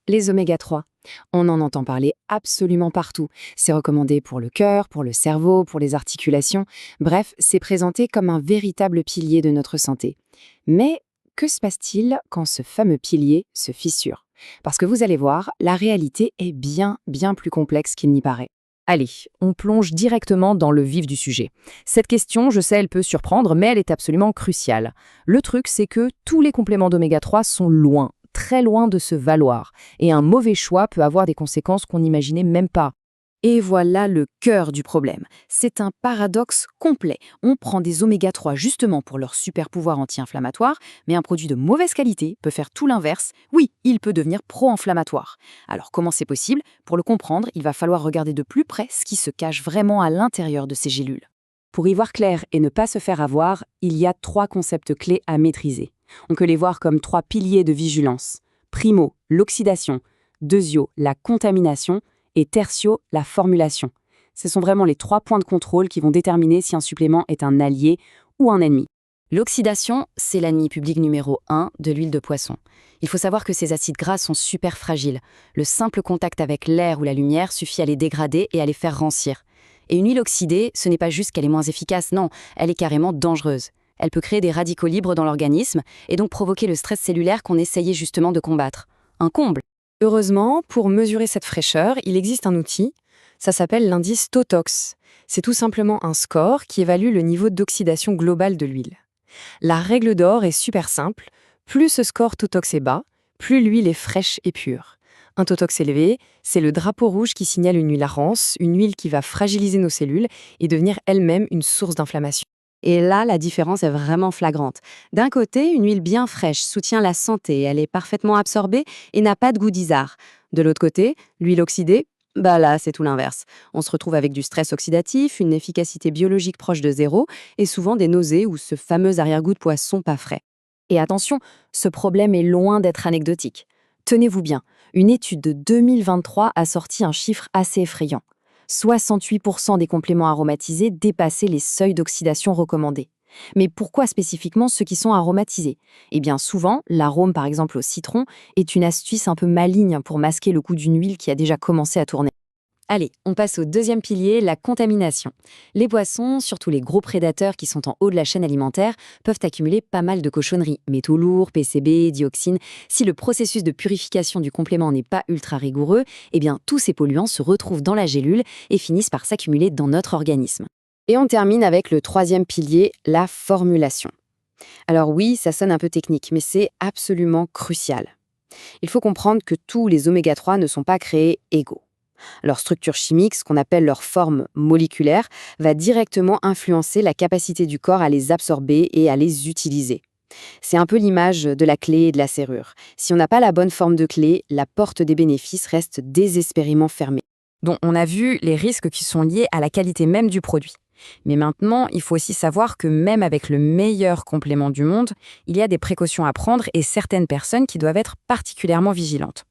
Les oméga 3. On en entend parler absolument partout. C'est recommandé pour le cœur, pour le cerveau, pour les articulations. Bref, c'est présenté comme un véritable pilier de notre santé. Mais que se passe-t-il quand ce fameux pilier se fissure? Parce que vous allez voir, la réalité est bien plus complexe qu'il n'y paraît. Allez, on plonge directement dans le vif du sujet. Cette question, je sais, elle peut surprendre, mais elle est absolument cruciale. Le truc, c'est que tous les compléments d'oméga 3 sont loin, très loin de se valoir, et un mauvais choix peut avoir des conséquences qu'on n'imaginait même pas. Et voilà le cœur du problème. C'est un paradoxe complet. On prend des oméga 3 justement pour leur super pouvoir anti-inflammatoire, mais un produit de mauvaise qualité peut faire tout l'inverse. Oui, il peut devenir pro-inflammatoire. Alors comment c'est possible? Pour le comprendre, il va falloir regarder de plus près ce qui se cache vraiment à l'intérieur de ces gélules. Pour y voir clair et ne pas se faire avoir, il y a 3 concepts clés à maîtriser. On peut les voir comme 3 piliers de vigilance. Primo, l'oxydation. Deuxio, la contamination. Et tertio, la formulation. Ce sont vraiment les 3 points de contrôle qui vont déterminer si un supplément est un allié ou un ennemi. L'oxydation, c'est l'ennemi public numéro 1 de l'huile de poisson. Il faut savoir que ces acides gras sont super fragiles. Le simple contact avec l'air ou la lumière suffit à les dégrader et à les faire rancir. Et une huile oxydée, ce n'est pas juste qu'elle est moins efficace, non, elle est carrément dangereuse. Elle peut créer des radicaux libres dans l'organisme et donc provoquer le stress cellulaire qu'on essayait justement de combattre. Un comble. Heureusement, pour mesurer cette fraîcheur, il existe un outil, ça s'appelle l'indice Totox. C'est tout simplement un score qui évalue le niveau d'oxydation globale de l'huile. La règle d'or est super simple, plus ce score Totox est bas, plus l'huile est fraîche et pure. Un Totox élevé, c'est le drapeau rouge qui signale une huile à rance, une huile qui va fragiliser nos cellules et devenir elle-même une source d'inflammation. Et là, la différence est vraiment flagrante. D'un côté, une huile bien fraîche soutient la santé, elle est parfaitement absorbée et n'a pas de goût d'isard. De l'autre côté, l'huile oxydée, bah là, c'est tout l'inverse. On se retrouve avec du stress oxydatif, une efficacité biologique proche de zéro et souvent des nausées ou ce fameux arrière-goût de poisson pas frais. Et attention, ce problème est loin d'être anecdotique. Tenez-vous bien, une étude de 2023 a sorti un chiffre assez effrayant. 68% des compléments aromatisés dépassaient les seuils d'oxydation recommandés. Mais pourquoi spécifiquement ceux qui sont aromatisés? Eh bien souvent, l'arôme par exemple au citron est une astuce un peu maligne pour masquer le goût d'une huile qui a déjà commencé à tourner. Allez, on passe au deuxième pilier, la contamination. Les poissons, surtout les gros prédateurs qui sont en haut de la chaîne alimentaire, peuvent accumuler pas mal de cochonneries, métaux lourds, PCB, dioxines. Si le processus de purification du complément n'est pas ultra rigoureux, eh bien tous ces polluants se retrouvent dans la gélule et finissent par s'accumuler dans notre organisme. Et on termine avec le troisième pilier, la formulation. Alors oui, ça sonne un peu technique, mais c'est absolument crucial. Il faut comprendre que tous les oméga 3 ne sont pas créés égaux. Leur structure chimique, ce qu'on appelle leur forme moléculaire, va directement influencer la capacité du corps à les absorber et à les utiliser. C'est un peu l'image de la clé et de la serrure. Si on n'a pas la bonne forme de clé, la porte des bénéfices reste désespérément fermée. Donc, on a vu les risques qui sont liés à la qualité même du produit. Mais maintenant, il faut aussi savoir que même avec le meilleur complément du monde, il y a des précautions à prendre et certaines personnes qui doivent être particulièrement vigilantes.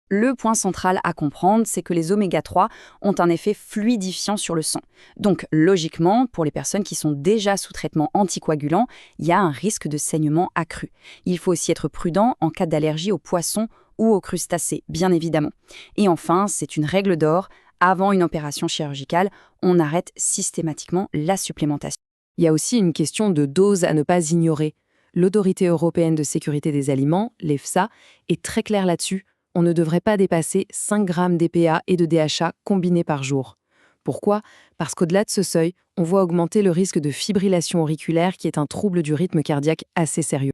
Le point central à comprendre, c'est que les oméga 3 ont un effet fluidifiant sur le sang. Donc, logiquement, pour les personnes qui sont déjà sous traitement anticoagulant, il y a un risque de saignement accru. Il faut aussi être prudent en cas d'allergie aux poissons ou aux crustacés, bien évidemment. Et enfin, c'est une règle d'or, avant une opération chirurgicale, on arrête systématiquement la supplémentation. Il y a aussi une question de dose à ne pas ignorer. L'Autorité européenne de sécurité des aliments, l'EFSA, est très claire là-dessus. On ne devrait pas dépasser 5 grammes d'EPA et de DHA combinés par jour. Pourquoi? Parce qu'au-delà de ce seuil, on voit augmenter le risque de fibrillation auriculaire qui est un trouble du rythme cardiaque assez sérieux.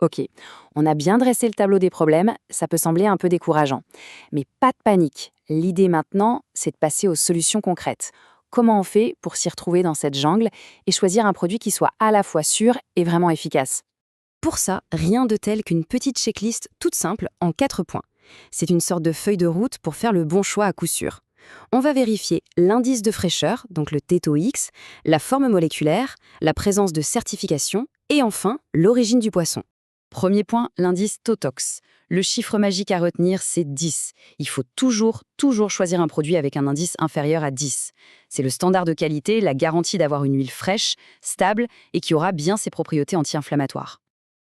Ok, on a bien dressé le tableau des problèmes, ça peut sembler un peu décourageant. Mais pas de panique. L'idée maintenant, c'est de passer aux solutions concrètes. Comment on fait pour s'y retrouver dans cette jungle et choisir un produit qui soit à la fois sûr et vraiment efficace? Pour ça, rien de tel qu'une petite checklist toute simple en 4 points. C'est une sorte de feuille de route pour faire le bon choix à coup sûr. On va vérifier l'indice de fraîcheur, donc le TETOX, la forme moléculaire, la présence de certification et enfin l'origine du poisson. Premier point, l'indice TOTOX. Le chiffre magique à retenir, c'est 10. Il faut toujours choisir un produit avec un indice inférieur à 10. C'est le standard de qualité, la garantie d'avoir une huile fraîche, stable et qui aura bien ses propriétés anti-inflammatoires.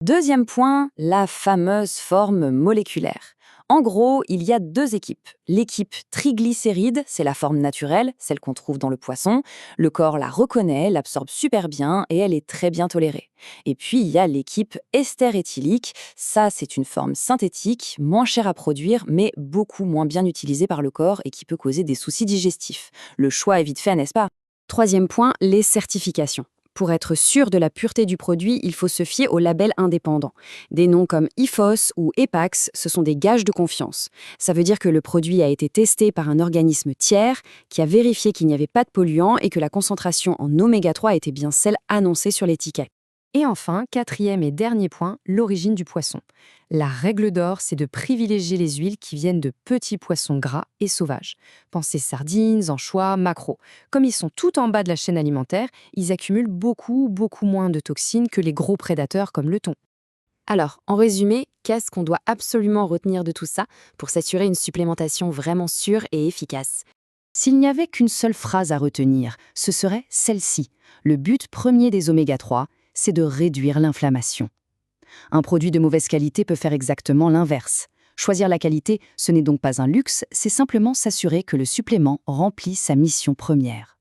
Deuxième point, la fameuse forme moléculaire. En gros, il y a deux équipes. L'équipe triglycéride, c'est la forme naturelle, celle qu'on trouve dans le poisson. Le corps la reconnaît, l'absorbe super bien et elle est très bien tolérée. Et puis, il y a l'équipe ester éthylique. Ça, c'est une forme synthétique, moins chère à produire, mais beaucoup moins bien utilisée par le corps et qui peut causer des soucis digestifs. Le choix est vite fait, n'est-ce pas? Troisième point, les certifications. Pour être sûr de la pureté du produit, il faut se fier aux labels indépendants. Des noms comme IFOS ou EPAX, ce sont des gages de confiance. Ça veut dire que le produit a été testé par un organisme tiers qui a vérifié qu'il n'y avait pas de polluants et que la concentration en oméga 3 était bien celle annoncée sur l'étiquette. Et enfin, quatrième et dernier point, l'origine du poisson. La règle d'or, c'est de privilégier les huiles qui viennent de petits poissons gras et sauvages. Pensez sardines, anchois, maquereaux. Comme ils sont tout en bas de la chaîne alimentaire, ils accumulent beaucoup moins de toxines que les gros prédateurs comme le thon. Alors, en résumé, qu'est-ce qu'on doit absolument retenir de tout ça pour s'assurer une supplémentation vraiment sûre et efficace? S'il n'y avait qu'une seule phrase à retenir, ce serait celle-ci. Le but premier des oméga 3, c'est de réduire l'inflammation. Un produit de mauvaise qualité peut faire exactement l'inverse. Choisir la qualité, ce n'est donc pas un luxe, c'est simplement s'assurer que le supplément remplit sa mission première.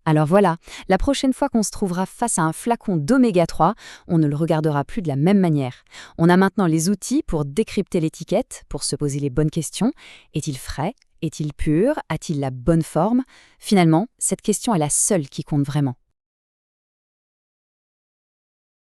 Alors voilà, la prochaine fois qu'on se trouvera face à un flacon d'oméga 3, on ne le regardera plus de la même manière. On a maintenant les outils pour décrypter l'étiquette, pour se poser les bonnes questions. Est-il frais? Est-il pur? A-t-il la bonne forme? Finalement, cette question est la seule qui compte vraiment.